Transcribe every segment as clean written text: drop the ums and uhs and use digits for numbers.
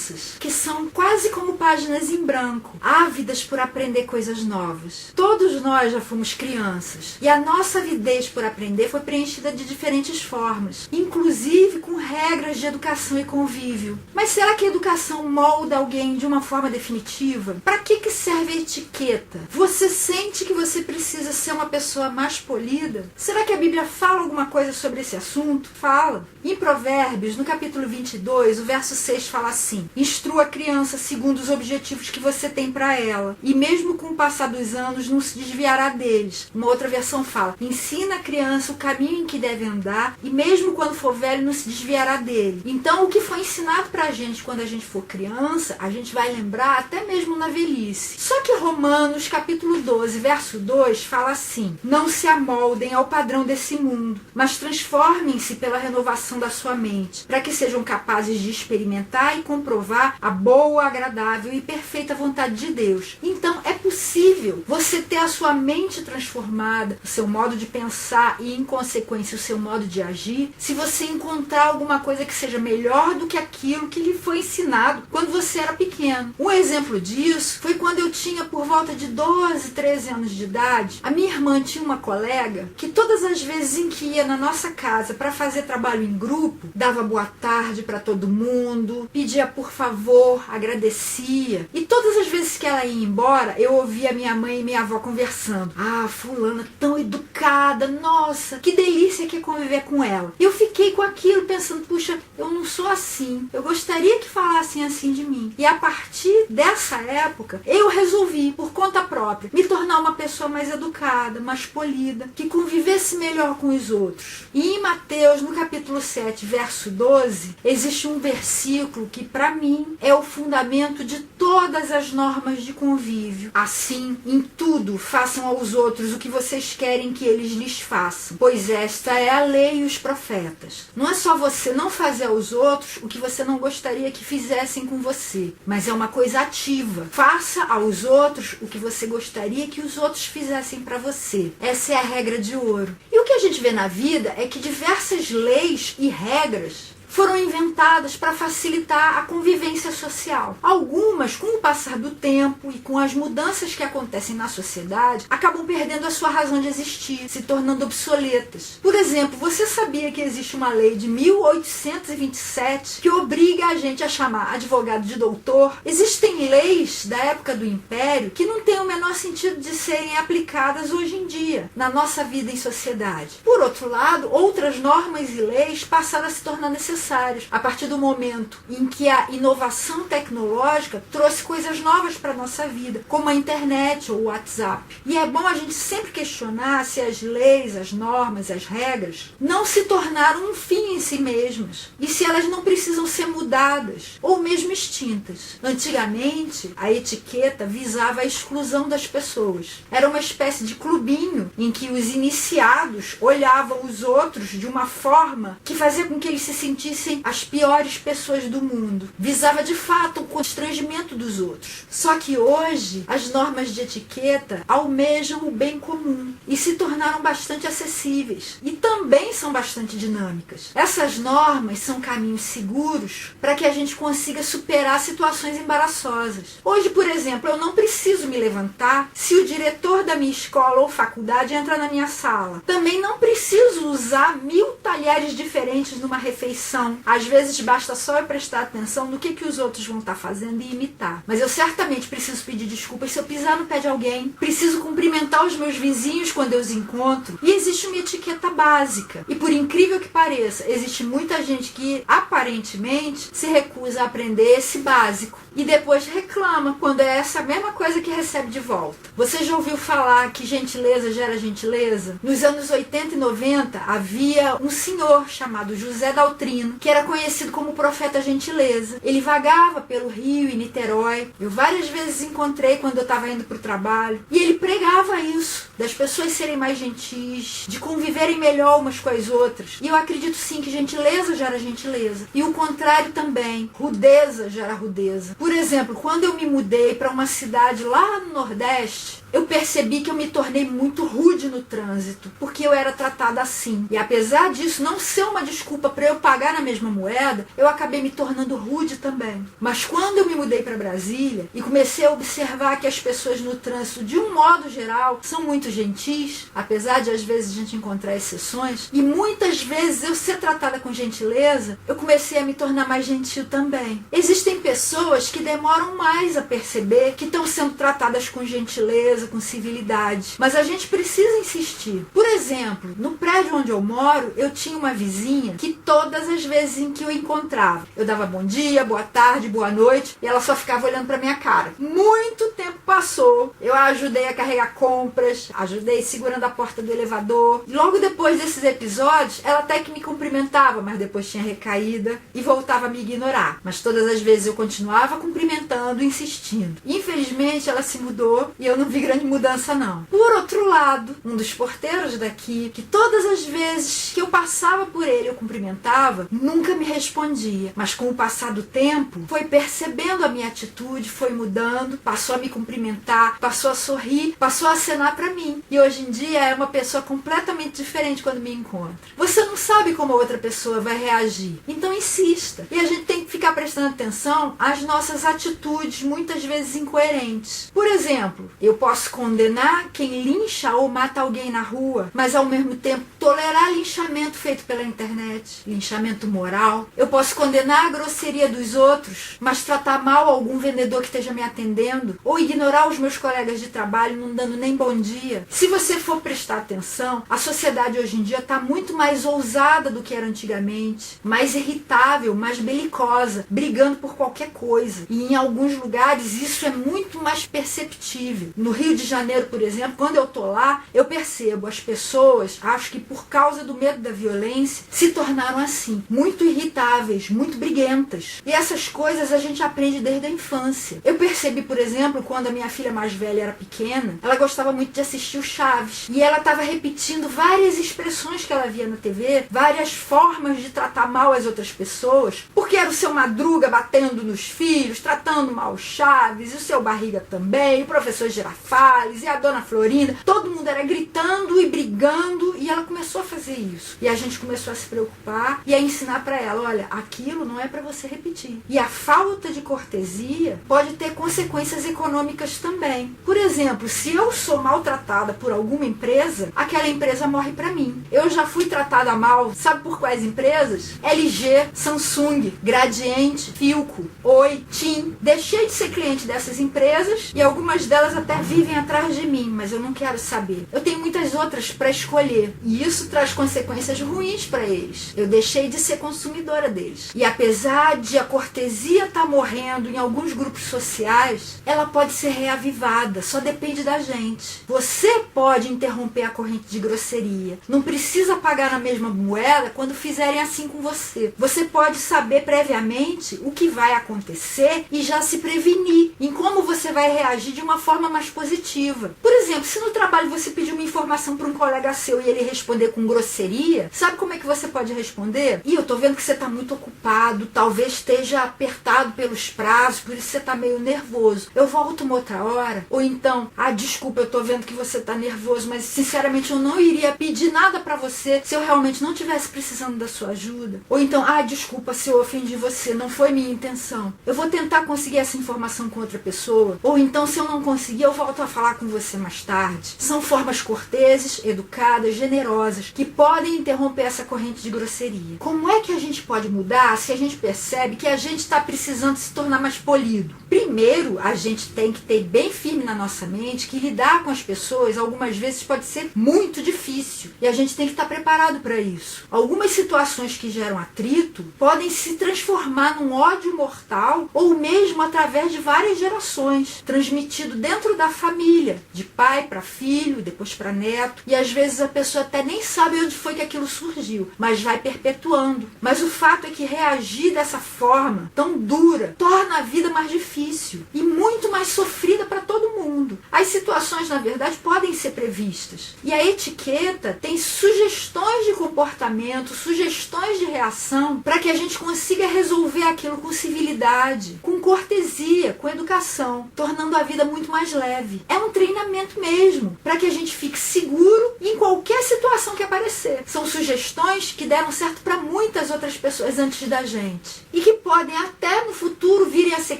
crianças, que são quase como páginas em branco, ávidas por aprender coisas novas. Todos nós já fomos crianças, e a nossa avidez por aprender foi preenchida de diferentes formas, inclusive com regras de educação e convívio. Mas será que a educação molda alguém de uma forma definitiva? Para que serve a etiqueta? Você sente que você precisa ser uma pessoa mais polida? Será que a Bíblia fala alguma coisa sobre esse assunto? Fala. Em Provérbios, no capítulo 22, o verso 6 fala assim: instrua a criança segundo os objetivos que você tem para ela, e mesmo com o passar dos anos não se desviará deles. Uma outra versão fala: ensina a criança o caminho em que deve andar, e mesmo quando for velho não se desviará dele. Então, o que foi ensinado pra gente quando a gente for criança, a gente vai lembrar até mesmo na velhice. Só que Romanos, capítulo 12, verso 2, fala assim: não se amoldem ao padrão desse mundo, mas transformem-se pela renovação da sua mente, para que sejam capazes de experimentar e comprovar a boa, agradável e perfeita vontade de Deus. Então, é possível você ter a sua mente transformada, o seu modo de pensar e, em consequência, o seu modo de agir, se você encontrar alguma coisa que seja melhor do que aquilo que lhe foi ensinado quando você era pequeno. Um exemplo disso foi quando eu tinha por volta de 12, 13 anos de idade. A minha irmã tinha uma colega que todas as vezes em que ia na nossa casa para fazer trabalho em grupo, dava boa tarde para todo mundo, pedia por favor, agradecia. E todas as vezes que ela ia embora, eu ouvia minha mãe e minha avó conversando. Ah, fulana tão educada, nossa, que delícia que é conviver com ela. E eu fiquei com aquilo pensando, puxa, eu não sou assim, eu gostaria que falassem assim de mim. E a partir dessa época, eu resolvi, por conta própria, me tornar uma pessoa mais educada, mais polida, que convivesse melhor com os outros. E em Mateus, no capítulo 7, verso 12, existe um versículo que, para mim, é o fundamento de todas as normas de convívio. Assim, em tudo, façam aos outros o que vocês querem que eles lhes façam, pois esta é a lei e os profetas. Não é só você não fazer aos outros o que você não gostaria que fizessem com você, mas é uma coisa ativa. Faça aos outros o que você gostaria que os outros fizessem para você. Essa é a regra de ouro. E o que a gente vê na vida é que diversas leis e regras foram inventadas para facilitar a convivência social. Algumas, com o passar do tempo e com as mudanças que acontecem na sociedade, acabam perdendo a sua razão de existir, se tornando obsoletas. Por exemplo, você sabia que existe uma lei de 1827 que obriga a gente a chamar advogado de doutor? Existem leis da época do Império que não têm o menor sentido de serem aplicadas hoje em dia, na nossa vida em sociedade. Por outro lado, outras normas e leis passaram a se tornar necessárias a partir do momento em que a inovação tecnológica trouxe coisas novas para a nossa vida, como a internet ou o WhatsApp. E é bom a gente sempre questionar se as leis, as normas, as regras não se tornaram um fim em si mesmas e se elas não precisam ser mudadas ou mesmo extintas. Antigamente, a etiqueta visava a exclusão das pessoas. Era uma espécie de clubinho em que os iniciados olhavam os outros de uma forma que fazia com que eles se sentissem as piores pessoas do mundo. Visava de fato o constrangimento dos outros. Só que hoje, as normas de etiqueta almejam o bem comum e se tornaram bastante acessíveis. E também são bastante dinâmicas. Essas normas são caminhos seguros para que a gente consiga superar situações embaraçosas. Hoje, por exemplo, eu não preciso me levantar se o diretor da minha escola ou faculdade entra na minha sala. Também não preciso usar 1000 talheres diferentes numa refeição. Às vezes basta só eu prestar atenção no que os outros vão estar fazendo e imitar. Mas eu certamente preciso pedir desculpas se eu pisar no pé de alguém. Preciso cumprimentar os meus vizinhos quando eu os encontro. E existe uma etiqueta básica. E por incrível que pareça, existe muita gente que aparentemente se recusa a aprender esse básico. E depois reclama quando é essa mesma coisa que recebe de volta. Você já ouviu falar que gentileza gera gentileza? Nos anos 80 e 90 havia um senhor chamado José Daltrino, que era conhecido como profeta gentileza. Ele vagava pelo Rio e Niterói. Eu várias vezes encontrei quando eu estava indo para o trabalho. E ele pregava isso, das pessoas serem mais gentis, de conviverem melhor umas com as outras. E eu acredito sim que gentileza gera gentileza. E o contrário também, rudeza gera rudeza. Por exemplo, quando eu me mudei para uma cidade lá no Nordeste, eu percebi que eu me tornei muito rude no trânsito, porque eu era tratada assim. E apesar disso não ser uma desculpa para eu pagar na mesma moeda, eu acabei me tornando rude também. Mas quando eu me mudei para Brasília e comecei a observar que as pessoas no trânsito, de um modo geral, são muito gentis, apesar de às vezes a gente encontrar exceções, e muitas vezes eu ser tratada com gentileza, eu comecei a me tornar mais gentil também. Existem pessoas que demoram mais a perceber que estão sendo tratadas com gentileza, com civilidade, mas a gente precisa insistir. Por exemplo, no prédio onde eu moro, eu tinha uma vizinha que todas as vezes em que eu encontrava, eu dava bom dia, boa tarde, boa noite, e ela só ficava olhando pra minha cara. Muito tempo passou, eu a ajudei a carregar compras, ajudei segurando a porta do elevador. Logo depois desses episódios, ela até que me cumprimentava, mas depois tinha recaída e voltava a me ignorar. Mas todas as vezes eu continuava cumprimentando, insistindo. Infelizmente ela se mudou e eu não vi grande mudança não. Por outro lado, um dos porteiros daqui, que todas as vezes que eu passava por ele eu cumprimentava, nunca me respondia. Mas com o passar do tempo, foi percebendo a minha atitude, foi mudando, passou a me cumprimentar, passou a sorrir, passou a acenar pra mim. E hoje em dia é uma pessoa completamente diferente quando me encontra. Você não sabe como a outra pessoa vai reagir, então insista. E a gente tem que ficar prestando atenção às nossas atitudes, muitas vezes incoerentes. Por exemplo, eu posso condenar quem lincha ou mata alguém na rua, mas ao mesmo tempo tolerar linchamento feito pela internet, linchamento moral. Eu posso condenar a grosseria dos outros, mas tratar mal algum vendedor que esteja me atendendo, ou ignorar os meus colegas de trabalho não dando nem bom dia. Se você for prestar atenção, a sociedade hoje em dia está muito mais ousada do que era antigamente, mais irritável, mais belicosa, brigando por qualquer coisa. E em alguns lugares isso é muito mais perceptível. No Rio de Janeiro, por exemplo, quando eu tô lá, eu percebo as pessoas, acho que por causa do medo da violência, se tornaram assim, muito irritáveis, muito briguentas. E essas coisas a gente aprende desde a infância. Eu percebi, por exemplo, quando a minha filha mais velha era pequena, ela gostava muito de assistir o Chaves. E ela estava repetindo várias expressões que ela via na TV, várias formas de tratar mal as outras pessoas, porque era o seu Madruga batendo nos filhos, tratando mal o Chaves, e o seu Barriga também, o professor Girafales, e a dona Florinda. Todo mundo era gritando e brigando, e ela começou a fazer isso. E a gente começou a se preocupar e a ensinar para ela, olha, aquilo não é para você repetir. E a falta de cortesia pode ter consequências econômicas também. Por exemplo, se eu sou maltratada por alguma empresa, aquela empresa morre para mim. Eu já fui tratada mal, sabe por quais empresas? LG, Samsung, Gradiente, Philco, Oi, TIM. Deixei de ser cliente dessas empresas e algumas delas até vivem atrás de mim, mas eu não quero saber. Eu tenho muitas outras para escolher e isso traz consequências ruins para eles. Eu deixei de ser consumidora deles. E apesar de a cortesia estar morrendo em alguns grupos sociais, ela pode ser reavivada, só depende da gente. Você pode interromper a corrente de grosseria. Não precisa pagar na mesma moeda quando fizerem assim com você. Você pode saber previamente o que vai acontecer e já se prevenir em como você vai reagir de uma forma mais positiva. Por exemplo, se no trabalho você pedir uma informação para um colega seu e ele responder com grosseria, sabe como é que você pode responder? E eu tô vendo que você tá muito ocupado, talvez esteja apertado pelos prazos, por isso você tá meio nervoso. Eu volto uma outra hora. Ou então, desculpa, eu tô vendo que você tá nervoso, mas sinceramente eu não iria pedir nada pra você se eu realmente não tivesse precisando da sua ajuda. Ou então, desculpa se eu ofendi você, não foi minha intenção. Eu vou tentar conseguir essa informação com outra pessoa. Ou então, se eu não conseguir, eu volto a falar com você mais tarde. São formas corteses, educadas, generosas, que podem interromper essa corrente de grosseria. Como é que a gente pode mudar se a gente percebe que a gente está precisando se tornar mais polido? Primeiro, a gente tem que ter bem firme na nossa mente que lidar com as pessoas algumas vezes pode ser muito difícil e a gente tem que estar preparado para isso. Algumas situações que geram atrito podem se transformar num ódio mortal ou mesmo através de várias gerações, transmitido dentro da família, de pai para filho, depois para neto, e às vezes a pessoa até nem sabe onde foi que aquilo surgiu, mas vai perpetuando. Mas o fato é que reagir dessa forma tão dura torna a vida mais difícil e muito mais sofrida para todo mundo. Aí As situações, na verdade, podem ser previstas. E a etiqueta tem sugestões de comportamento, sugestões de reação, para que a gente consiga resolver aquilo com civilidade, com cortesia, com educação, tornando a vida muito mais leve. É um treinamento mesmo, para que a gente fique seguro em qualquer situação que aparecer. São sugestões que deram certo para muitas outras pessoas antes da gente e que podem até no futuro virem a ser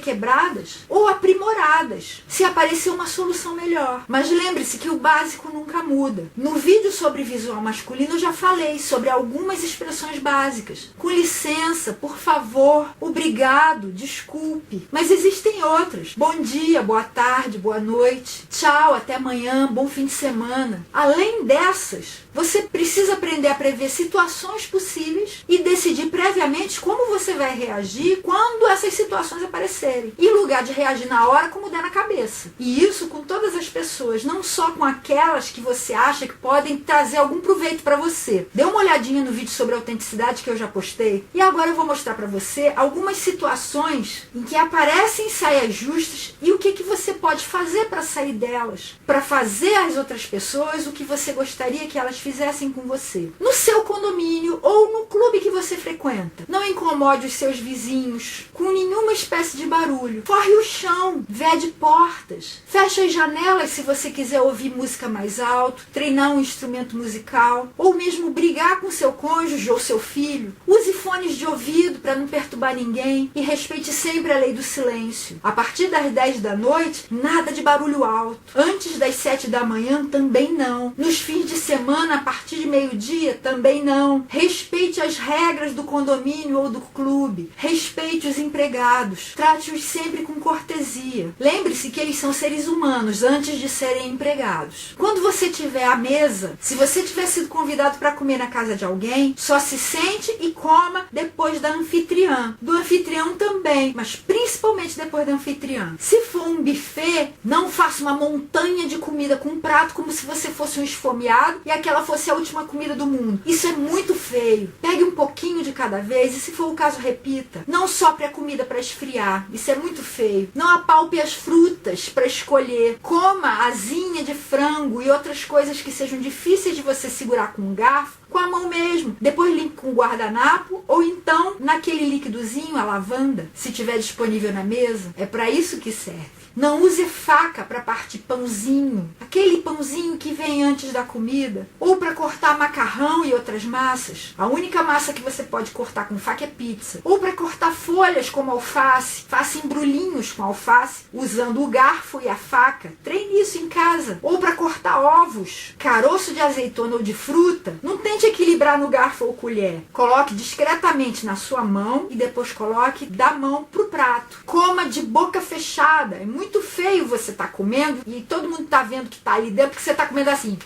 quebradas ou aprimoradas se aparecer uma solução melhor. Mas lembre-se que o básico nunca muda. No vídeo sobre visual masculino eu já falei sobre algumas expressões básicas. Com licença, por favor, obrigado, desculpe. Mas existem outras. Bom dia, boa tarde, boa noite, tchau, até amanhã, bom fim de semana. Além dessas, você precisa aprender a prever situações possíveis e decidir previamente como você vai reagir quando essas situações aparecerem. Em lugar de reagir na hora como der na cabeça. E isso com todas as pessoas, não só com aquelas que você acha que podem trazer algum proveito para você. Dê uma olhadinha no vídeo sobre autenticidade que eu já postei. E agora eu vou mostrar para você algumas situações em que aparecem saias justas e o que você pode fazer para sair delas. Para fazer às outras pessoas o que você gostaria que elas fizessem com você. No seu condomínio ou no clube que você frequenta. Não incomode os seus vizinhos com nenhuma espécie de barulho. Forre o chão, vede portas. Feche as janelas se você quiser ouvir música mais alto, treinar um instrumento musical, ou mesmo brigar com seu cônjuge ou seu filho. Use fones de ouvido para não perturbar ninguém e respeite sempre a lei do silêncio. A partir das 10 da noite, nada de barulho alto. Antes das 7 da manhã, também não. Nos fins de semana, a partir de meio-dia, também não. Respeite as regras do condomínio ou do clube. Respeite os empregados. Trate-os sempre com cortesia. Lembre-se que eles são seres humanos antes de serem empregados. Quando você estiver à mesa, se você tiver sido convidado para comer na casa de alguém, só se sente e coma depois da anfitriã. Do anfitrião também, mas principalmente depois da anfitriã. Se for um buffet, não faça uma montanha de comida com um prato como se você fosse um esfomeado e aquela fosse a última comida do mundo. Isso é muito feio. Pegue um pouquinho de cada vez e, se for o caso, repita. Não sopre a comida para esfriar. Isso é muito feio. Não apalpe as frutas para escolher. Coma asinha de frango e outras coisas que sejam difíceis de você segurar com um garfo com a mão mesmo. Depois limpe com guardanapo ou então naquele líquidozinho, a lavanda, se tiver disponível na mesa. É para isso que serve. Não use faca para partir pãozinho, aquele pãozinho que vem antes da comida, ou para cortar macarrão e outras massas. A única massa que você pode cortar com faca é pizza. Ou para cortar folhas como alface, faça embrulhinhos com alface, usando o garfo e a faca. Treine isso em casa. Ou para cortar ovos, caroço de azeitona ou de fruta, não tente equilibrar no garfo ou colher. Coloque discretamente na sua mão e depois coloque da mão pro prato. Coma de boca fechada. É muito feio você tá comendo e todo mundo tá vendo que tá ali dentro porque você tá comendo assim.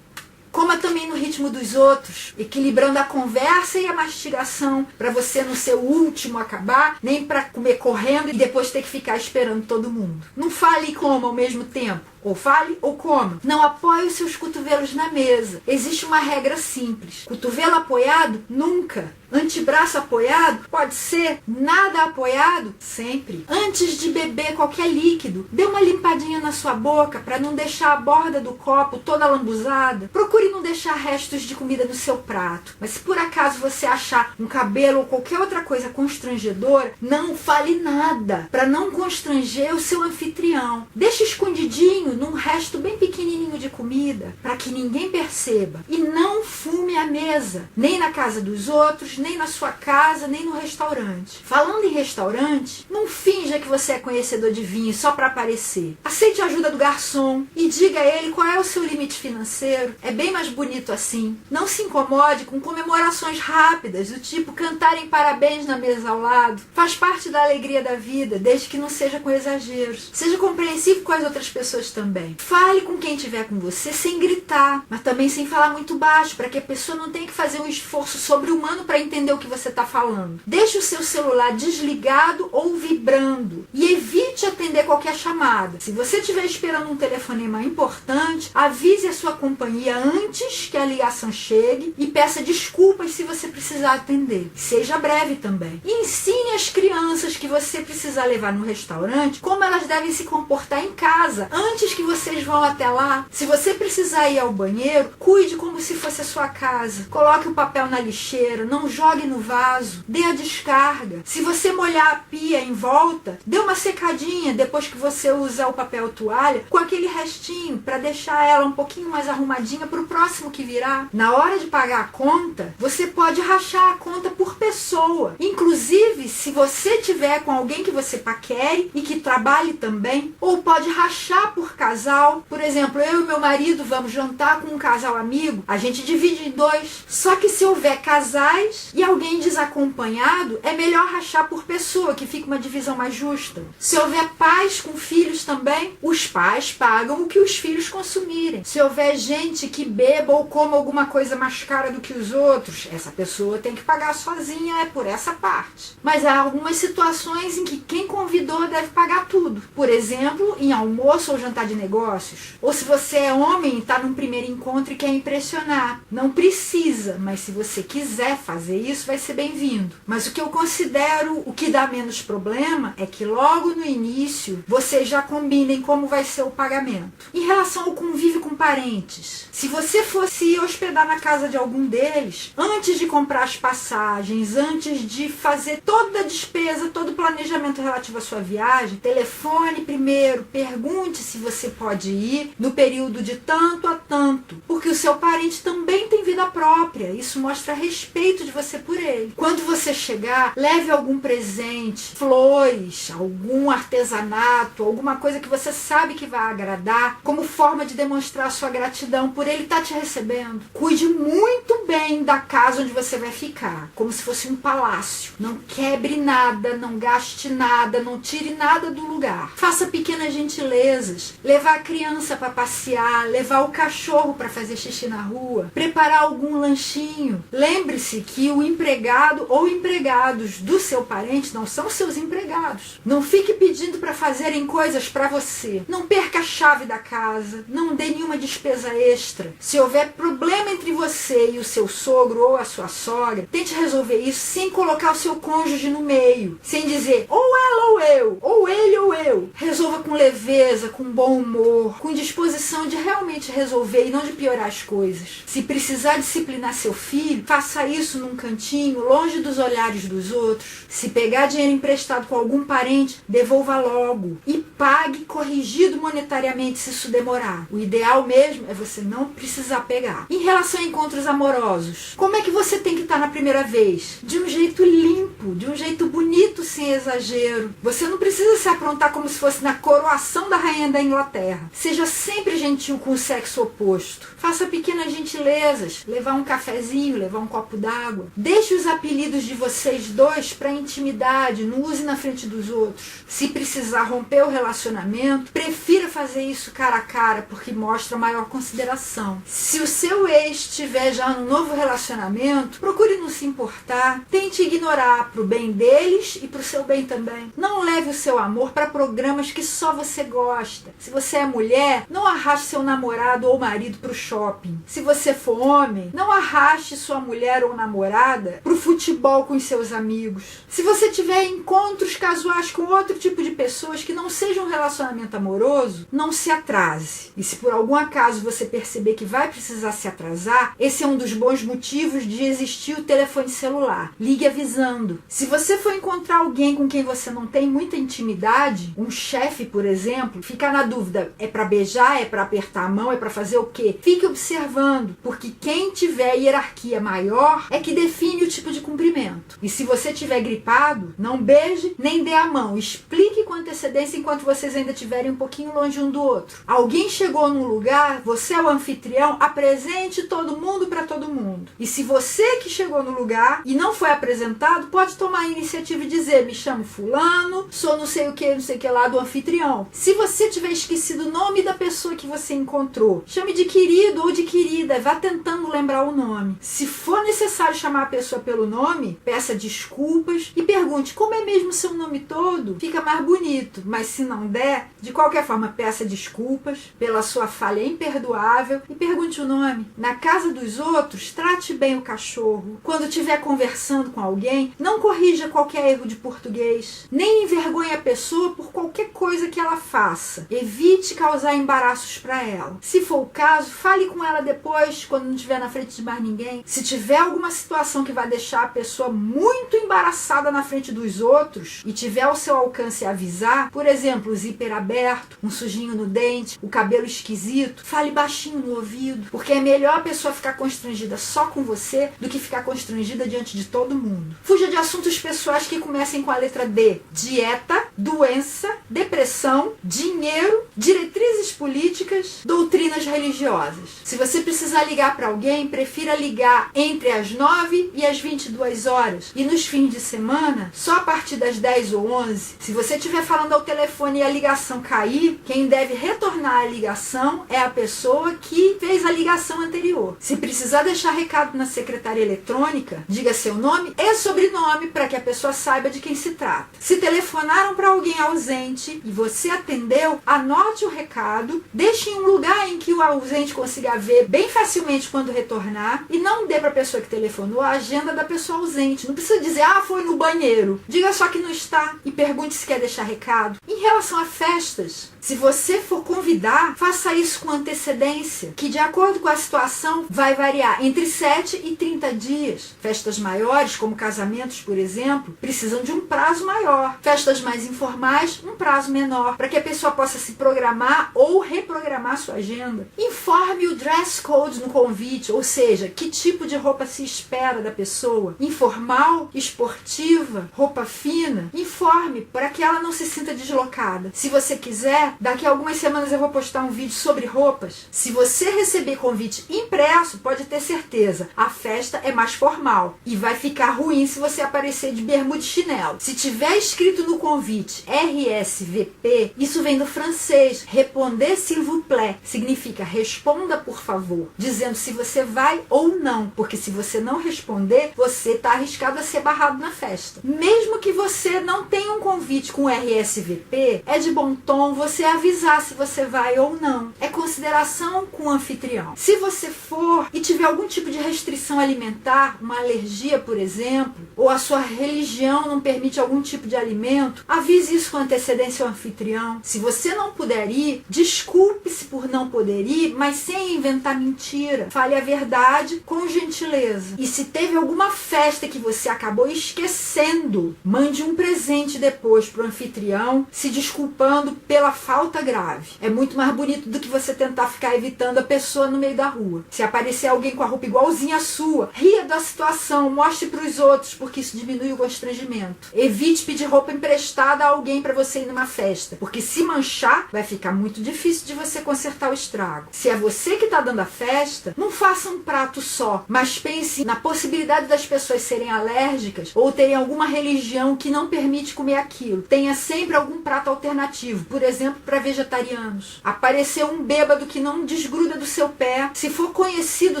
Coma também no ritmo dos outros, equilibrando a conversa e a mastigação, para você não ser o último a acabar, nem para comer correndo e depois ter que ficar esperando todo mundo. Não fale e coma ao mesmo tempo. Ou fale ou coma. Não apoie os seus cotovelos na mesa. Existe uma regra simples. Cotovelo apoiado, nunca. Antebraço apoiado, pode ser. Nada apoiado, sempre. Antes de beber qualquer líquido, dê uma limpadinha na sua boca para não deixar a borda do copo toda lambuzada. Procure não deixar restos de comida no seu prato. Mas se por acaso você achar um cabelo ou qualquer outra coisa constrangedora, não fale nada para não constranger o seu anfitrião. Deixe escondidinho num resto bem pequenininho de comida, para que ninguém perceba. E não fume à mesa, nem na casa dos outros, nem na sua casa, nem no restaurante. Falando em restaurante, não finja que você é conhecedor de vinho só para aparecer. Aceite a ajuda do garçom e diga a ele qual é o seu limite financeiro. É bem mais bonito assim. Não se incomode com comemorações rápidas, do tipo cantarem parabéns na mesa ao lado. Faz parte da alegria da vida, desde que não seja com exageros. Seja compreensivo com as outras pessoas também. Fale com quem estiver com você sem gritar, mas também sem falar muito baixo, para que a pessoa não tenha que fazer um esforço sobre-humano para entender o que você está falando. Deixe o seu celular desligado ou vibrando e evite atender qualquer chamada. Se você estiver esperando um telefonema importante, avise a sua companhia antes que a ligação chegue e peça desculpas se você precisar atender. Seja breve também. E ensine as crianças que você precisar levar no restaurante como elas devem se comportar em casa antes que vocês vão até lá. Se você precisar ir ao banheiro, cuide como se fosse a sua casa. Coloque o papel na lixeira, não jogue no vaso, dê a descarga. Se você molhar a pia em volta, dê uma secadinha depois que você usar o papel toalha com aquele restinho para deixar ela um pouquinho mais arrumadinha para o próximo que virá. Na hora de pagar a conta, você pode rachar a conta por pessoa. Inclusive, se você tiver com alguém que você paquere e que trabalhe também, ou pode rachar por casal. Por exemplo, eu e meu marido vamos jantar com um casal amigo, a gente divide em 2. Só que se houver casais e alguém desacompanhado, é melhor rachar por pessoa, que fica uma divisão mais justa. Se houver pais com filhos também, os pais pagam o que os filhos consumirem. Se houver gente que beba ou coma alguma coisa mais cara do que os outros, essa pessoa tem que pagar sozinha, é por essa parte. Mas há algumas situações em que quem convidou deve pagar tudo. Por exemplo, em almoço ou jantar de negócios. Ou se você é homem e está num primeiro encontro e quer impressionar. Não precisa, mas se você quiser fazer isso, vai ser bem-vindo. Mas o que eu considero o que dá menos problema é que logo no início vocês já combinem como vai ser o pagamento. Em relação ao convívio com parentes, se você fosse hospedar na casa de algum deles, antes de comprar as passagens, antes de fazer toda a despesa, todo o planejamento relativo à sua viagem, telefone primeiro, pergunte se você pode ir no período de tanto a tanto, porque o seu parente também tem vida própria. Isso mostra respeito de você por ele. Quando você chegar, leve algum presente, flores, algum artesanato, alguma coisa que você sabe que vai agradar, como forma de demonstrar sua gratidão por ele estar te recebendo. Cuide muito bem da casa onde você vai ficar, como se fosse um palácio. Não quebre nada, não gaste nada, não tire nada do lugar. Faça pequenas gentilezas, levar a criança para passear, levar o cachorro para fazer xixi na rua, preparar algum lanchinho. Lembre-se que o empregado ou empregados do seu parente não são seus empregados. Não fique pedindo para fazerem coisas para você. Não perca a chave da casa, não dê nenhuma despesa extra. Se houver problema entre você e o seu sogro ou a sua sogra, tente resolver isso sem colocar o seu cônjuge no meio, sem dizer ou ela ou eu, ou ele ou eu. Resolva com leveza, com bom humor, com disposição de realmente resolver e não de piorar as coisas. Se precisar disciplinar seu filho, faça isso num cantinho, longe dos olhares dos outros. Se pegar dinheiro emprestado com algum parente, devolva logo e pague corrigido monetariamente se isso demorar. O ideal mesmo é você não precisar pegar. Em relação a encontros amorosos, como é que você tem que estar na primeira vez? De um jeito limpo, de um jeito bonito, sem exagero. Você não precisa se aprontar como se fosse na coroação da rainha da Inglaterra. Seja sempre gentil com o sexo oposto. Faça pequenas gentilezas, levar um cafezinho, levar um copo d'água. Deixe os apelidos de vocês dois para intimidade, não use na frente dos outros. Se precisar romper o relacionamento, prefira fazer isso cara a cara, porque mostra maior consideração. Se o seu ex estiver já num novo relacionamento, procure não se importar, tente ignorar pro bem deles e pro seu bem também. Não leve o seu amor para programas que só você gosta. Se você é mulher, não arraste seu namorado ou marido pro shopping. Se você for homem, não arraste sua mulher ou namorada pro futebol com os seus amigos. Se você tiver encontros casuais com outro tipo de pessoas que não sejam um relacionamento amoroso, não se atrase. E se por algum acaso você perceber que vai precisar se atrasar, esse é um dos bons motivos de existir o telefone celular. Ligue avisando. Se você for encontrar alguém com quem você não tem muita intimidade, um chefe, por exemplo, fica na dúvida, é para beijar, é para apertar a mão, é para fazer o quê? Fique observando, porque quem tiver hierarquia maior é que define o tipo de cumprimento. E se você tiver gripado, não beije nem dê a mão. Explique com antecedência enquanto vocês ainda estiverem um pouquinho longe um do outro. Alguém chegou num lugar, você é o anfitrião, apresente todo mundo para todo mundo. E se você que chegou no lugar e não foi apresentado, pode tomar a iniciativa e dizer, me chamo fulano, sou não sei o que lá do anfitrião. Se você tiver esquecido conhecido o nome da pessoa que você encontrou. Chame de querido ou de querida, vá tentando lembrar o nome. Se for necessário chamar a pessoa pelo nome, peça desculpas e pergunte como é mesmo seu nome todo. Fica mais bonito, mas se não der, de qualquer forma, peça desculpas pela sua falha imperdoável e pergunte o nome. Na casa dos outros, trate bem o cachorro. Quando estiver conversando com alguém, não corrija qualquer erro de português, nem envergonhe a pessoa por qualquer coisa que ela faça. Evite causar embaraços para ela. Se for o caso, fale com ela depois, quando não estiver na frente de mais ninguém. Se tiver alguma situação que vai deixar a pessoa muito embaraçada na frente dos outros e tiver ao seu alcance avisar, por exemplo, o zíper aberto, um sujinho no dente, o cabelo esquisito, fale baixinho no ouvido, porque é melhor a pessoa ficar constrangida só com você do que ficar constrangida diante de todo mundo. Fuja de assuntos pessoais que comecem com a letra D. Dieta, doença, depressão, dinheiro, diretrizes políticas, doutrinas religiosas. Se você precisar ligar para alguém, prefira ligar entre as 9 e as 22 horas. E nos fins de semana, só a partir das 10 ou 11. Se você estiver falando ao telefone e a ligação cair, quem deve retornar a ligação é a pessoa que fez a ligação anterior. Se precisar deixar recado na secretária eletrônica, diga seu nome e sobrenome para que a pessoa saiba de quem se trata. Se telefonaram para alguém ausente e você atendeu, anote o recado, deixe em um lugar em que o ausente consiga ver bem facilmente quando retornar e não dê para a pessoa que telefonou a agenda da pessoa ausente. Não precisa dizer, foi no banheiro. Diga só que não está e pergunte se quer deixar recado. Em relação a festas, se você for convidar, faça isso com antecedência, que de acordo com a situação vai variar entre 7 e 30 dias. Festas maiores, como casamentos, por exemplo, precisam de um prazo maior. Festas mais informais, um prazo menor, para que a pessoa possa se programar ou reprogramar sua agenda. Informe o dress code no convite, ou seja, que tipo de roupa se espera da pessoa. Informal, esportiva, roupa fina. Informe para que ela não se sinta deslocada. Se você quiser, daqui a algumas semanas eu vou postar um vídeo sobre roupas. Se você receber convite impresso, pode ter certeza, a festa é mais formal e vai ficar ruim se você aparecer de bermuda e chinelo. Se tiver escrito no convite RSVP, isso vem do francês, répondez s'il vous plaît, significa responda por favor, dizendo se você vai ou não, porque se você não responder, você está arriscado a ser barrado na festa. Mesmo que você não tenha um convite com RSVP, é de bom tom você avisar se você vai ou não. É consideração com o anfitrião. Se você for e tiver algum tipo de restrição alimentar, uma alergia, por exemplo, ou a sua religião não permite algum tipo de alimento, avise isso com antecedência ao anfitrião. Se você não puder ir, desculpe-se por não poder ir, mas sem inventar mentira. Fale a verdade com gentileza. E se teve alguma festa que você acabou esquecendo, mande um presente depois pro anfitrião, se desculpando pela falta grave. É muito mais bonito do que você tentar ficar evitando a pessoa no meio da rua. Se aparecer alguém com a roupa igualzinha à sua, ria da situação, mostre pros outros, porque isso diminui o constrangimento. Evite pedir roupa emprestada a alguém para você ir numa festa, porque se manchar, vai ficar muito difícil de você consertar o estrago. Se é você que está dando a festa, não faça um prato só, mas pense na possibilidade das pessoas serem alérgicas ou terem alguma religião que não permite comer aquilo. Tenha sempre algum prato alternativo, por exemplo, para vegetarianos. Apareceu um bêbado que não desgruda do seu pé, se for conhecido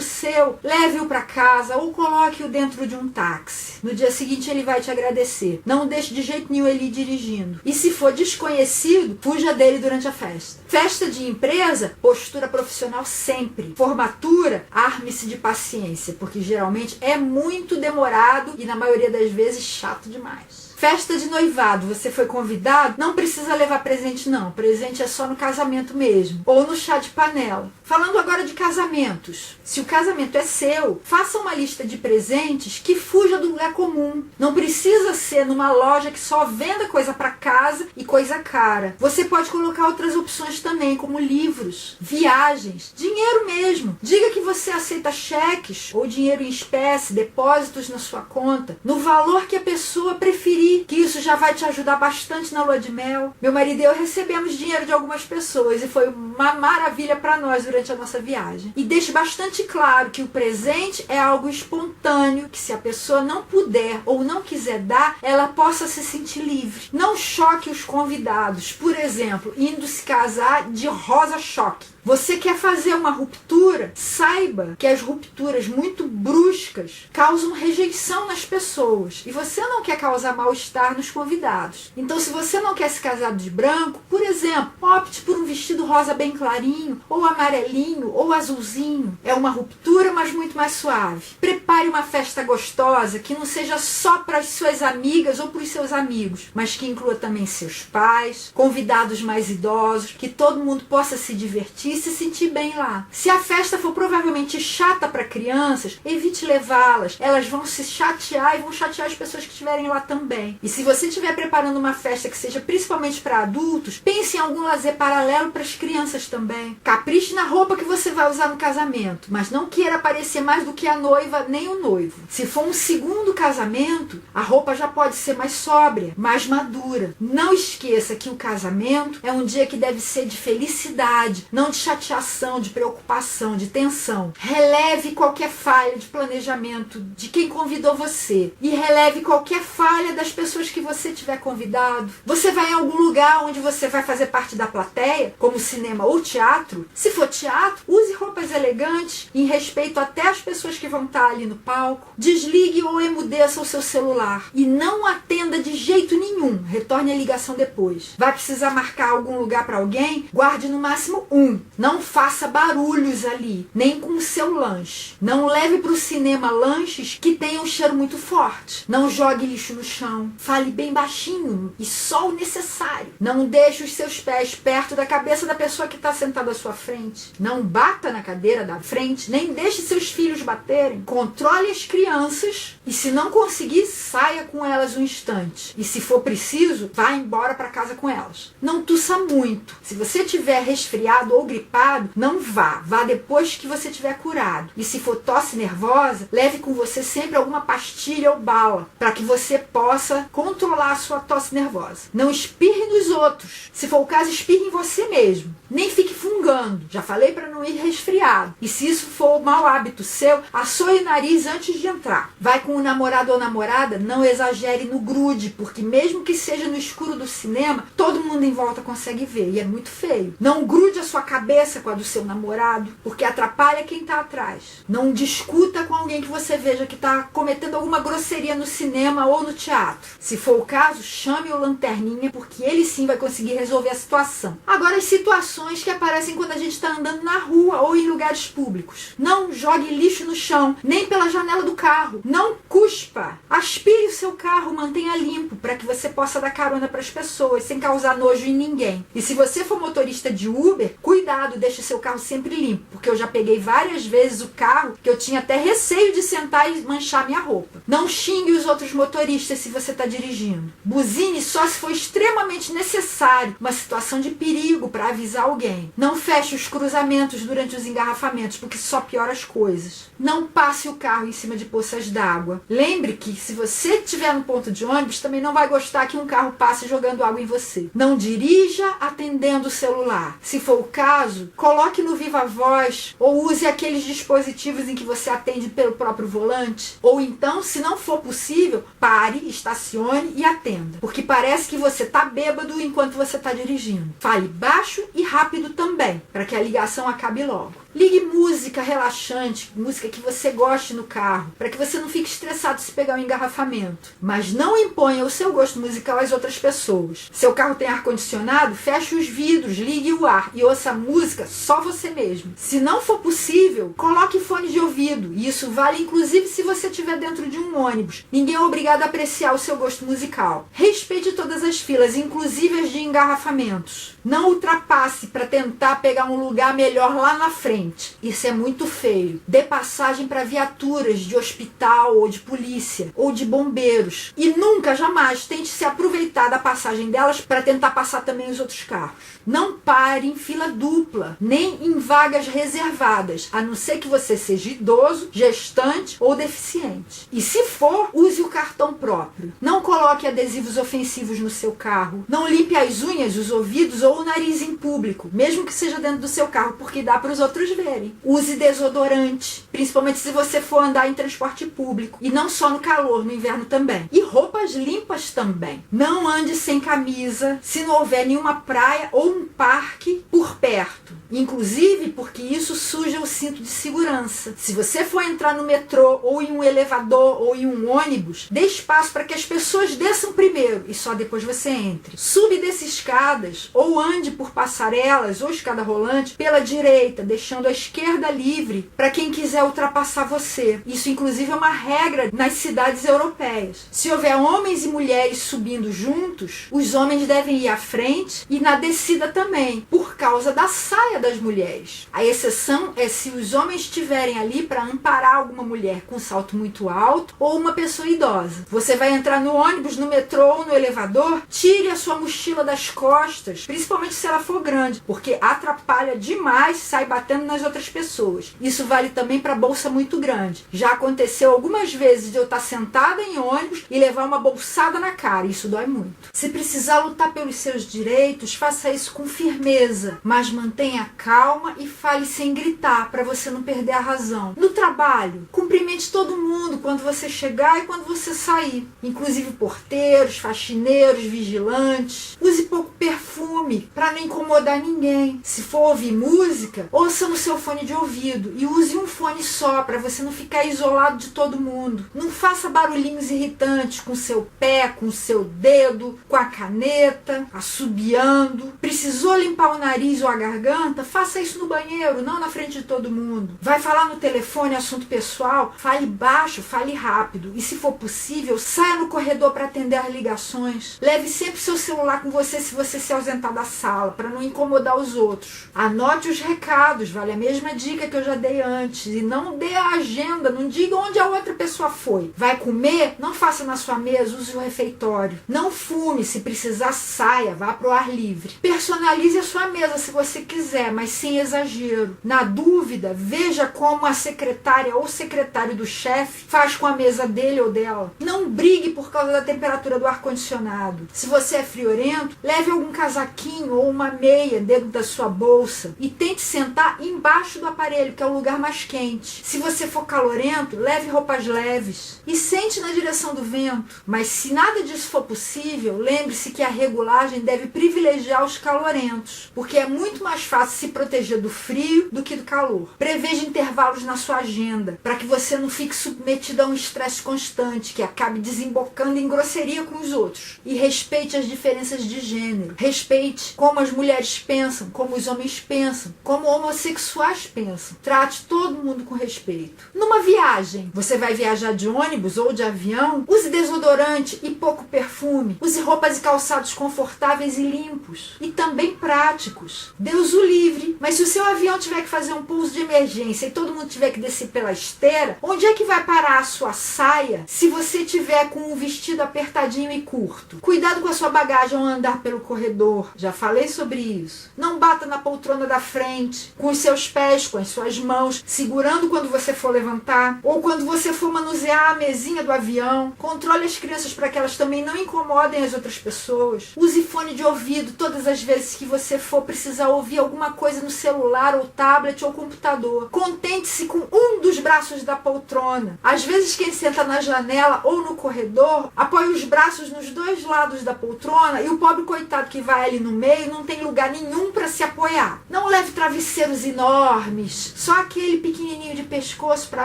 seu, leve-o para casa ou coloque-o dentro de um táxi. No dia seguinte ele vai te agradecer. Não deixe de jeito nenhum ele ir dirigindo. E se for desconhecido, fuja dele durante a festa. Festa de empresa, postura profissional sempre. Formatura, arme-se de paciência, porque geralmente é muito demorado e na maioria das vezes chato demais. Festa de noivado, você foi convidado? Não precisa levar presente não, presente é só no casamento mesmo, ou no chá de panela. Falando agora de casamentos, se o casamento é seu, faça uma lista de presentes que fuja do lugar comum. Não precisa ser numa loja que só venda coisa para casa e coisa cara. Você pode colocar outras opções também, como livros, viagens, dinheiro mesmo. Diga que você aceita cheques ou dinheiro em espécie, depósitos na sua conta, no valor que a pessoa preferir. aqui, que isso já vai te ajudar bastante na lua de mel. Meu marido e eu recebemos dinheiro de algumas pessoas e foi uma maravilha para nós durante a nossa viagem. E deixe bastante claro que o presente é algo espontâneo, que se a pessoa não puder ou não quiser dar, ela possa se sentir livre. Não choque os convidados, por exemplo, indo se casar de rosa choque. Você quer fazer uma ruptura? Saiba que as rupturas muito bruscas causam rejeição nas pessoas. E você não quer causar mal-estar nos convidados. Então, se você não quer se casar de branco, por exemplo, opte por um vestido rosa bem clarinho, ou amarelinho, ou azulzinho. É uma ruptura, mas muito mais suave. Prepare uma festa gostosa que não seja só para as suas amigas ou para os seus amigos, mas que inclua também seus pais, convidados mais idosos, que todo mundo possa se divertir e se sentir bem lá. Se a festa for provavelmente chata para crianças, evite levá-las. Elas vão se chatear e vão chatear as pessoas que estiverem lá também. E se você estiver preparando uma festa que seja principalmente para adultos, pense em algum lazer paralelo para as crianças também. Capriche na roupa que você vai usar no casamento, mas não queira parecer mais do que a noiva nem o noivo. Se for um segundo casamento, a roupa já pode ser mais sóbria, mais madura. Não esqueça que o casamento é um dia que deve ser de felicidade, não de chateação, de preocupação, de tensão. Releve qualquer falha de planejamento de quem convidou você e releve qualquer falha das pessoas que você tiver convidado. Você vai em algum lugar onde você vai fazer parte da plateia, como cinema ou teatro? Se for teatro, use roupas elegantes em respeito até às pessoas que vão estar ali no palco. Desligue ou emudeça o seu celular e não atenda de jeito nenhum. Retorne a ligação depois. Vai precisar marcar algum lugar para alguém? Guarde no máximo um. Não faça barulhos ali, nem com o seu lanche. Não leve para o cinema lanches que tenham um cheiro muito forte. Não jogue lixo no chão. Fale bem baixinho e só o necessário. Não deixe os seus pés perto da cabeça da pessoa que está sentada à sua frente. Não bata na cadeira da frente, nem deixe seus filhos baterem. Controle as crianças e, se não conseguir, saia com elas um instante. E, se for preciso, vá embora para casa com elas. Não tussa muito. Se você tiver resfriado ou gripado, não vá. Vá depois que você tiver curado. E se for tosse nervosa, leve com você sempre alguma pastilha ou bala, para que você possa controlar a sua tosse nervosa. Não espirre nos outros. Se for o caso, espirre em você mesmo. Nem fique fungando. Já falei para não ir resfriado. E se isso for um mau hábito seu, assoe o nariz antes de entrar. Vai com o namorado ou namorada, não exagere no grude, porque mesmo que seja no escuro do cinema, todo mundo em volta consegue ver e é muito feio. Não grude a sua cabeça com a do seu namorado, porque atrapalha quem está atrás. Não discuta com alguém que você veja que está cometendo alguma grosseria no cinema ou no teatro. Se for o caso, chame o lanterninha, porque ele sim vai conseguir resolver a situação. Agora, as situações que aparecem quando a gente está andando na rua ou em lugares públicos. Não jogue lixo no chão, nem pela janela do carro. Não cuspa. Aspire o seu carro, mantenha limpo, para que você possa dar carona para as pessoas, sem causar nojo em ninguém. E se você for motorista de Uber, cuidado, deixe seu carro sempre limpo, porque eu já peguei várias vezes o carro que eu tinha até receio de sentar e manchar minha roupa. Não xingue os outros motoristas se você está dirigindo. Buzine só se for extremamente necessário, uma situação de perigo, para avisar alguém. Não feche os cruzamentos durante os engarrafamentos, porque só piora as coisas. Não passe o carro em cima de poças d'água. Lembre que, se você estiver no ponto de ônibus, também não vai gostar que um carro passe jogando água em você. Não dirija atendendo o celular. Se for o caso, coloque no viva voz ou use aqueles dispositivos em que você atende pelo próprio volante. Ou então, se não for possível, pare, estacione e atenda. Porque parece que você está bêbado enquanto você está dirigindo. Fale baixo e rápido também, para que a ligação acabe logo. Ligue música relaxante, música que você goste no carro, para que você não fique estressado se pegar um engarrafamento. Mas não imponha o seu gosto musical às outras pessoas. Seu carro tem ar-condicionado? Feche os vidros, ligue o ar e ouça a música só você mesmo. Se não for possível, coloque fone de ouvido. E isso vale inclusive se você estiver dentro de um ônibus. Ninguém é obrigado a apreciar o seu gosto musical. Respeite todas as filas, inclusive as de engarrafamentos. Não ultrapasse passe para tentar pegar um lugar melhor lá na frente. Isso é muito feio. Dê passagem para viaturas de hospital ou de polícia ou de bombeiros. E nunca, jamais, tente se aproveitar da passagem delas para tentar passar também os outros carros. Não pare em fila dupla, nem em vagas reservadas, a não ser que você seja idoso, gestante ou deficiente. E se for, use o cartão próprio. Não coloque adesivos ofensivos no seu carro. Não limpe as unhas, os ouvidos ou o nariz em público, mesmo que seja dentro do seu carro, porque dá para os outros verem. Use desodorante, principalmente se você for andar em transporte público. E não só no calor, no inverno também. E roupas limpas também. Não ande sem camisa, se não houver nenhuma praia ou um parque por perto. Inclusive porque isso suja o cinto de segurança. Se você for entrar no metrô, ou em um elevador, ou em um ônibus, dê espaço para que as pessoas desçam primeiro e só depois você entre. Suba e desça escadas, ou ande por passarelas ou escada rolante pela direita, deixando a esquerda livre para quem quiser ultrapassar você. Isso inclusive é uma regra nas cidades europeias. Se houver homens e mulheres subindo juntos, os homens devem ir à frente e na descida também, por causa da saia das mulheres. A exceção é se os homens estiverem ali para amparar alguma mulher com salto muito alto ou uma pessoa idosa. Você vai entrar no ônibus, no metrô ou no elevador, tire a sua mochila das costas, principalmente se ela for grande, porque atrapalha demais, sai batendo nas outras pessoas. Isso vale também para bolsa muito grande. Já aconteceu algumas vezes de eu estar sentada em ônibus e levar uma bolsada na cara. Isso dói muito. Se precisar lutar pelos seus direitos, faça isso com firmeza, mas mantenha calma e fale sem gritar, para você não perder a razão. No trabalho, cumprimente todo mundo quando você chegar e quando você sair, inclusive porteiros, faxineiros, vigilantes. Use pouco perfume para não incomodar ninguém. Se for ouvir música, ouça no seu fone de ouvido e use um fone só para você não ficar isolado de todo mundo. Não faça barulhinhos irritantes com seu pé, com seu dedo, com a caneta, assobiando. Precisou limpar o nariz ou a garganta? Faça isso no banheiro, não na frente de todo mundo. Vai falar no telefone, assunto pessoal? Fale baixo, fale rápido. E se for possível, saia no corredor para atender as ligações. Leve sempre seu celular com você se você se ausentar da sala, para não incomodar os outros. Anote os recados, vale a mesma dica que eu já dei antes. E não dê a agenda, não diga onde a outra pessoa foi. Vai comer? Não faça na sua mesa, use o refeitório. Não fume, se precisar saia, vá para o ar livre. Personalize a sua mesa se você quiser, mas sem exagero. Na dúvida, veja como a secretária ou secretário do chefe faz com a mesa dele ou dela. Não brigue por causa da temperatura do ar-condicionado. Se você é friorento, leve algum casaquinho ou uma meia dentro da sua bolsa e tente sentar embaixo do aparelho, que é o lugar mais quente. Se você for calorento, leve roupas leves e sente na direção do vento. Mas se nada disso for possível, lembre-se que a regulagem deve privilegiar os calorentos, porque é muito mais fácil se proteger do frio do que do calor. Preveja intervalos na sua agenda, para que você não fique submetido a um estresse constante, que acabe desembocando em grosseria com os outros. E respeite as diferenças de gênero. Respeite como as mulheres pensam, como os homens pensam, como homossexuais pensam. Trate todo mundo com respeito. Numa viagem, você vai viajar de ônibus ou de avião, use desodorante e pouco perfume. Use roupas e calçados confortáveis e limpos. E também práticos. Deus o livre. Mas se o seu avião tiver que fazer um pouso de emergência e todo mundo tiver que descer pela esteira, onde é que vai parar a sua saia se você tiver com um vestido apertadinho e curto? Cuidado com a sua bagagem ao andar pelo corredor. Já falei sobre isso. Não bata na poltrona da frente, com os seus pés, com as suas mãos, segurando quando você for levantar, ou quando você for manusear a mesinha do avião. Controle as crianças para que elas também não incomodem as outras pessoas. Use fone de ouvido todas as vezes que você for precisar ouvir alguma coisa no celular, ou tablet, ou computador. Contente-se com um dos braços da poltrona. Às vezes quem senta na janela ou no corredor apoia os braços nos dois lados da poltrona e o pobre coitado que vai ali no meio não tem lugar nenhum para se apoiar. Não leve travesseiros enormes, só aquele pequenininho de pescoço para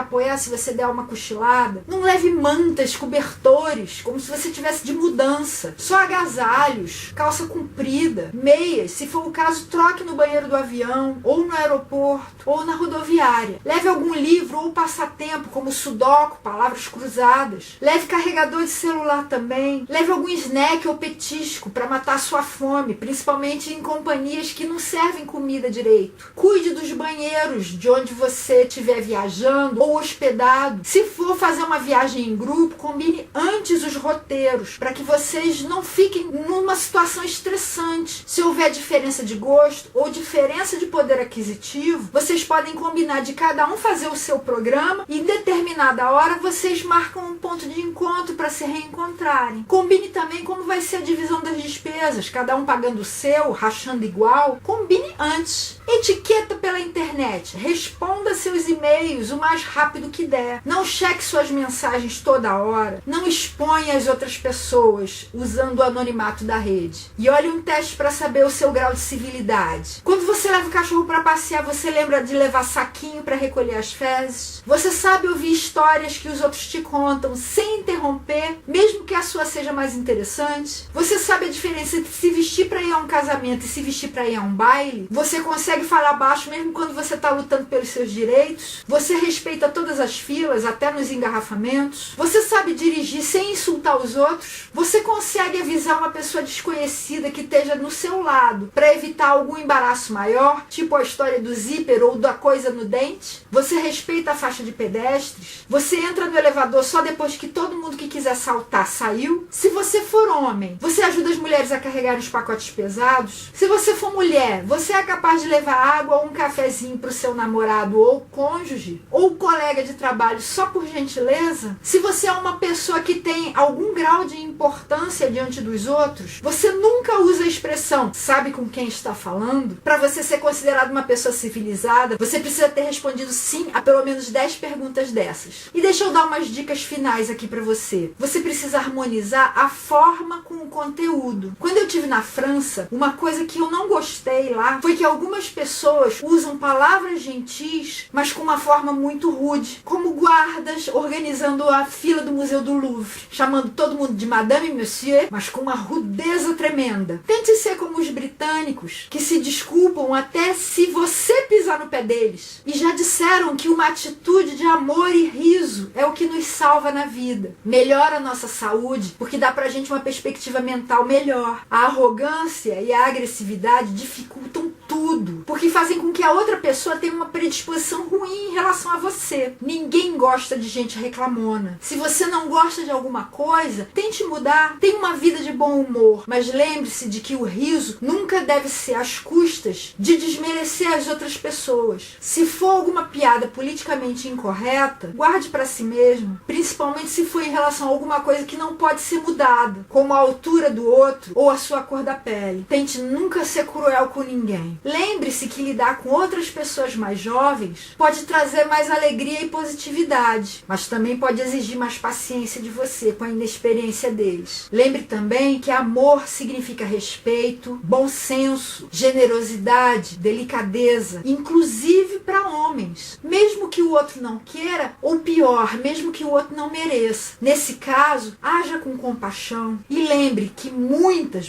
apoiar se você der uma cochilada. Não leve mantas, cobertores, como se você tivesse de mudança. Só agasalhos, calça comprida, meias. Se for o caso, troque no banheiro do avião, ou no aeroporto, ou na rodoviária. Leve algum livro ou passatempo, como sudoku, palavras cruzadas. Leve carregador de celular também. Leve algum snack ou petisco para matar sua fome, principalmente em companhias que não servem comida direito. Cuide dos banheiros de onde você estiver viajando ou hospedado. Se for fazer uma viagem em grupo, combine antes os roteiros, para que vocês não fiquem numa situação estressante. Se houver diferença de gosto ou diferença de poder aquisitivo, vocês podem combinar de cada um fazer o seu programa e em determinada hora vocês marcam um ponto de encontro para se reencontrarem. Combine também como vai ser a divisão das despesas, cada um pagando o seu, rachando igual. Combine antes. Etiqueta pela internet. Responda seus e-mails o mais rápido que der. Não cheque suas mensagens toda hora. Não exponha as outras pessoas usando o anonimato da rede. E olhe um teste para saber o seu grau de civilidade. Quando você leva o cachorro para passear, você lembra de levar saquinho para recolher as fezes? Você sabe ouvir histórias que os outros te contam sem interromper, mesmo que a sua seja mais interessante? Você sabe a diferença entre se vestir para ir a um casamento e se vestir para ir a um baile? Você consegue falar baixo mesmo quando você está lutando pelos seus direitos? Você respeita todas as filas, até nos engarrafamentos? Você sabe dirigir sem insultar os outros? Você consegue avisar uma pessoa desconhecida que esteja no seu lado para evitar algum embaraço maior, tipo a história do zíper ou da coisa no dente? Você respeita a faixa de pedestres? Você entra no elevador só depois que todo mundo que quiser saltar saiu? Se você for homem, você ajuda as mulheres a carregarem os pacotes pesados? Se você for mulher, você é capaz de levar água ou um cafezinho para o seu namorado ou cônjuge? Ou colega de trabalho só por gentileza? Se você é uma pessoa que tem algum grau de importância diante dos outros, você nunca usa a expressão "sabe com quem está falando"? Para você ser considerado uma pessoa civilizada, você precisa ter respondido sim a pelo menos 10 perguntas dessas. E deixa eu dar umas dicas finais aqui para você. Você precisa harmonizar a forma com o conteúdo. Quando eu estive na França, uma coisa que eu não gostei lá foi que algumas pessoas usam palavras gentis, mas com uma forma muito rude, como guardas organizando a fila do Museu do Louvre, chamando todo mundo de Madame e Monsieur, mas com uma rudeza tremenda. Tente ser como os britânicos, que se desculpam até se você pisar no pé deles. E já disseram que uma atitude de amor e riso é o que nos salva na vida. Melhora a nossa saúde, porque dá pra gente uma perspectiva mental melhor. A arrogância e a agressividade dificultam tudo, porque fazem com que a outra pessoa tenha uma predisposição ruim em relação a você. Ninguém gosta de gente reclamona. Se você não gosta de alguma coisa, tente mudar. Tenha uma vida de bom humor, mas lembre-se de que o riso nunca deve ser às custas de desmerecer as outras pessoas. Se for alguma piada politicamente incorreta, guarde para si mesmo, principalmente se for em relação a alguma coisa que não pode ser mudada, como a altura do outro ou a sua cor da pele. Tente nunca ser cruel com ninguém. Lembre-se que lidar com outras pessoas mais jovens pode trazer mais alegria e positividade, mas também pode exigir mais paciência de você com a inexperiência deles. Lembre também que amor significa respeito, bom senso, generosidade, delicadeza, inclusive para homens, mesmo que o outro não queira, ou pior, mesmo que o outro não mereça. Nesse caso, haja com compaixão e lembre que muitas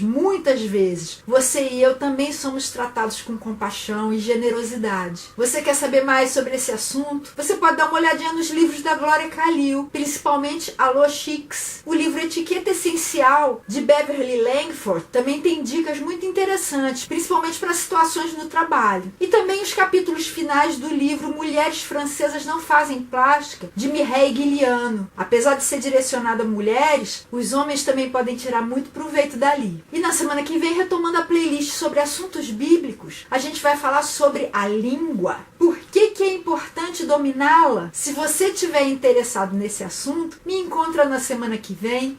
vezes você e eu também somos tratados com compaixão e generosidade. Você quer saber mais sobre esse assunto? Você pode dar uma olhadinha nos livros da Gloria Khalil, principalmente Alô Chicks. O livro Etiqueta Essencial, de Beverly Langford, também tem dicas muito interessantes, principalmente para situações no trabalho. E também os capítulos finais do livro Mulheres Francesas Não Fazem Plástica, de Mireille Guiliano. Apesar de ser direcionado a mulheres, os homens também podem tirar muito proveito dali. E na semana que vem, retomando a playlist sobre assuntos bíblicos, a gente vai falar sobre a língua. Por que é importante dominá-la? Se você estiver interessado nesse assunto, me encontra na semana que vem.